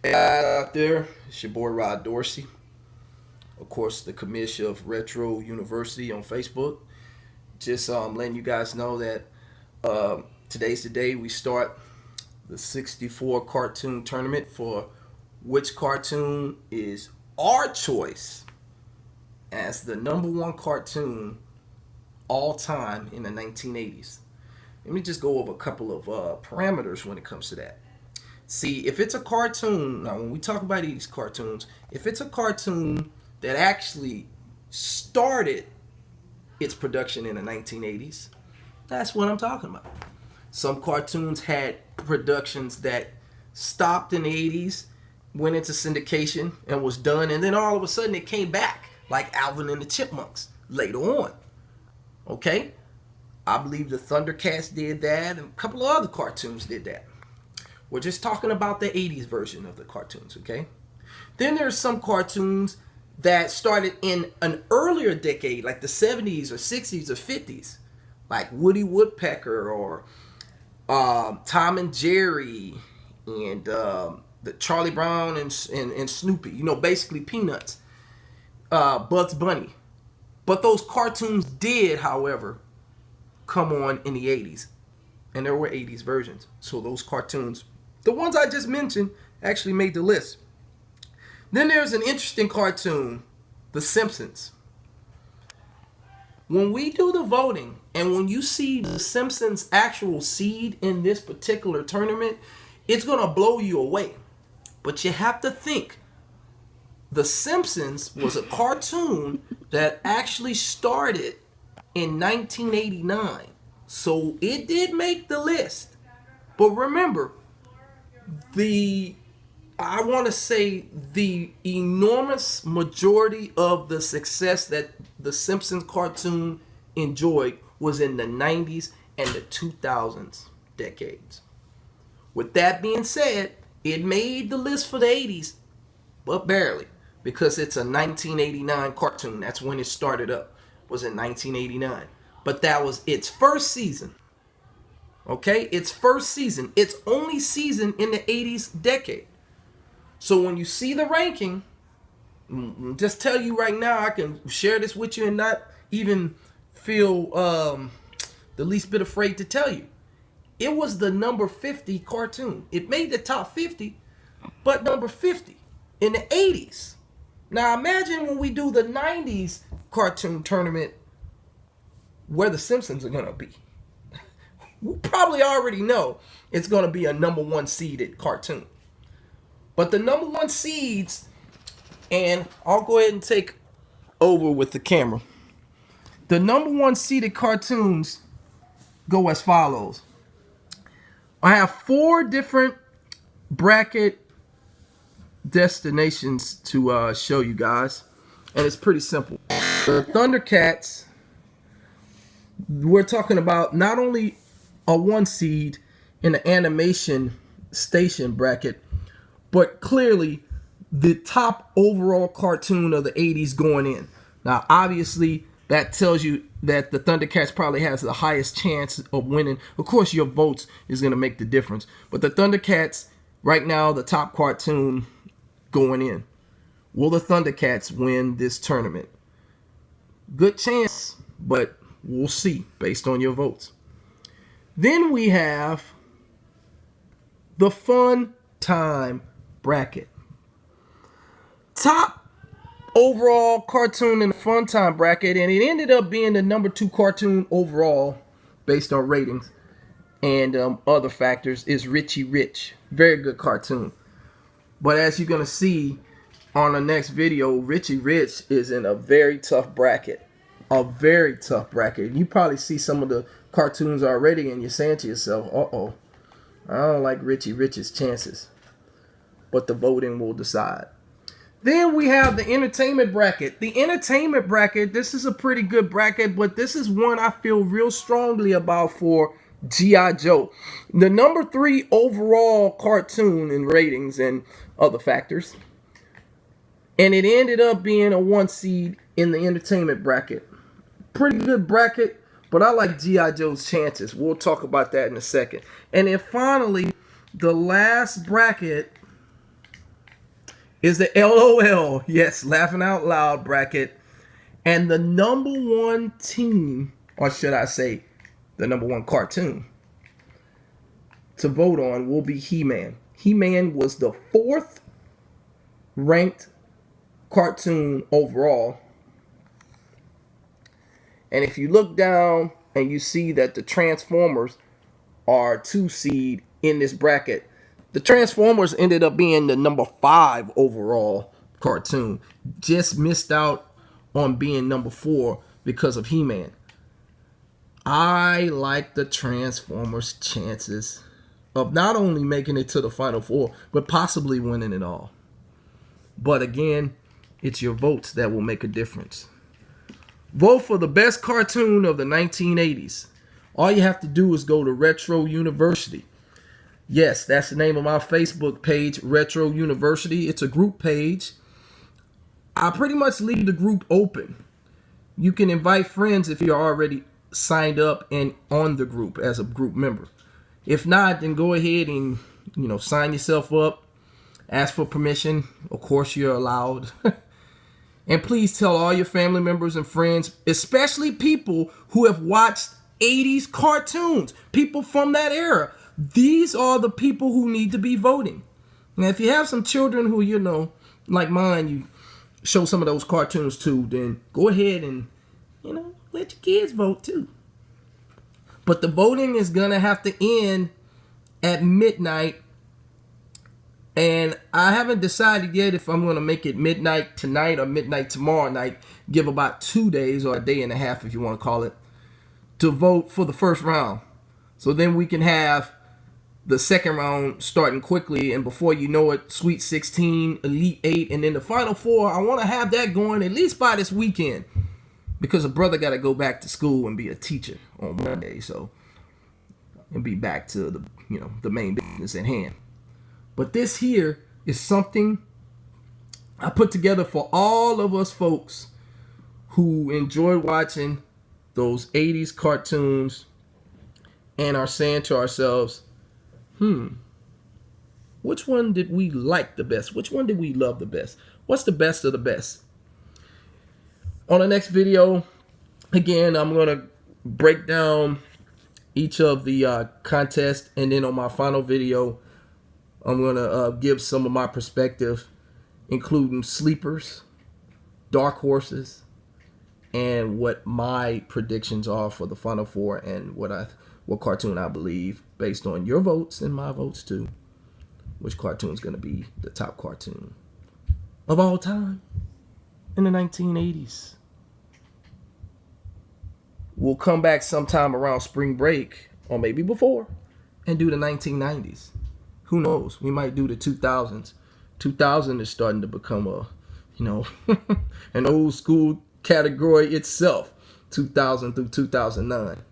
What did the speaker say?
Hey guys out there, it's your boy Rod Dorsey. Of course, the commissioner of Retro University on Facebook. Just letting you guys know that today's the day we start the 64 cartoon tournament for which cartoon is our choice as the number one cartoon all time in the 1980s. Let me just go over a couple of parameters when it comes to that. See, if it's a cartoon, now when we talk about these cartoons, if it's a cartoon that actually started its production in the 1980s, that's what I'm talking about. Some cartoons had productions that stopped in the 80s, went into syndication, and was done, and then all of a sudden it came back, like Alvin and the Chipmunks later on. Okay? I believe the Thundercats did that, and a couple of other cartoons did that. We're just talking about the 80s version of the cartoons, okay? Then there's some cartoons that started in an earlier decade, like the 70s or 60s or 50s, like Woody Woodpecker or Tom and Jerry and the Charlie Brown and Snoopy, basically Peanuts, Bugs Bunny. But those cartoons did, however, come on in the 80s. And there were 80s versions. So those cartoons, the ones I just mentioned, actually made the list. Then there's an interesting cartoon, The Simpsons. When we do the voting, and when you see The Simpsons' actual seed in this particular tournament, it's going to blow you away. But you have to think, The Simpsons was a cartoon that actually started in 1989. So it did make the list. But remember, I want to say the enormous majority of the success that the Simpsons cartoon enjoyed was in the 90s and the 2000s decades. With that being said, it made the list for the 80s, but barely, because it's a 1989 cartoon. That's when it started up, was in 1989. But that was its first season. Okay? Its first season. Its only season in the 80s decade. So when you see the ranking, just tell you right now, I can share this with you and not even feel the least bit afraid to tell you. It was the number 50 cartoon. It made the top 50, but number 50 in the 80s. Now imagine when we do the 90s cartoon tournament where the Simpsons are going to be. We probably already know it's going to be a number one seeded cartoon. But the number one seeds, and I'll go ahead and take over with the camera. The number one seeded cartoons go as follows. I have 4 different bracket destinations to show you guys, and it's pretty simple. The Thundercats, we're talking about not only a 1 seed in the animation station bracket, but clearly the top overall cartoon of the 80s going in. Now, obviously, that tells you that the Thundercats probably has the highest chance of winning. Of course, your votes is going to make the difference. But the Thundercats, right now, the top cartoon going in. Will the Thundercats win this tournament? Good chance, but we'll see based on your votes. Then we have the Fun Time bracket. Top overall cartoon in the Fun Time bracket, and it ended up being the number 2 cartoon overall based on ratings and other factors, is Richie Rich. Very good cartoon. But as you're going to see on the next video, Richie Rich is in a very tough bracket. A very tough bracket. You probably see some of the cartoons already and you're saying to yourself, uh-oh, I don't like Richie Rich's chances. But the voting will decide. Then we have the entertainment bracket. The entertainment bracket, this is a pretty good bracket, but this is one I feel real strongly about for G.I. Joe. The number 3 overall cartoon in ratings and other factors. And it ended up being a 1 seed in the entertainment bracket. Pretty good bracket, but I like G.I. Joe's chances. We'll talk about that in a second. And then finally, the last bracket is the LOL, yes, laughing out loud bracket. And the number one team, or should I say, the number one cartoon to vote on will be He-Man. He-Man was the fourth ranked cartoon overall. And if you look down and you see that the Transformers are 2 seed in this bracket, the Transformers ended up being the number 5 overall cartoon. Just missed out on being number 4 because of He-Man. I like the Transformers' chances of not only making it to the Final Four, but possibly winning it all. But again, it's your votes that will make a difference. Vote for the best cartoon of the 1980s. All you have to do is go to Retro University. Yes, that's the name of my Facebook page, Retro University. It's a group page. I pretty much leave the group open. You can invite friends if you're already signed up and on the group as a group member. If not, then go ahead and sign yourself up. Ask for permission. Of course, you're allowed. And please tell all your family members and friends, especially people who have watched 80s cartoons, people from that era. These are the people who need to be voting. Now, if you have some children who, like mine, you show some of those cartoons to, then go ahead and, let your kids vote too. But the voting is going to have to end at midnight. And I haven't decided yet if I'm going to make it midnight tonight or midnight tomorrow night. Give about 2 days or a day and a half, if you want to call it, to vote for the first round. So then we can have the second round starting quickly. And before you know it, Sweet 16, Elite 8, and then the Final Four. I want to have that going at least by this weekend. Because a brother got to go back to school and be a teacher on Monday. So, and be back to the main business at hand. But this here is something I put together for all of us folks who enjoyed watching those 80s cartoons and are saying to ourselves, which one did we like the best? Which one did we love the best? What's the best of the best? On the next video, again, I'm going to break down each of the contests, and then on my final video, I'm going to give some of my perspective, including sleepers, dark horses, and what my predictions are for the Final Four and what cartoon I believe, based on your votes and my votes too, which cartoon is going to be the top cartoon of all time in the 1980s. We'll come back sometime around spring break, or maybe before, and do the 1990s. Who knows? We might do the 2000s. 2000 is starting to become an old school category itself. 2000 through 2009.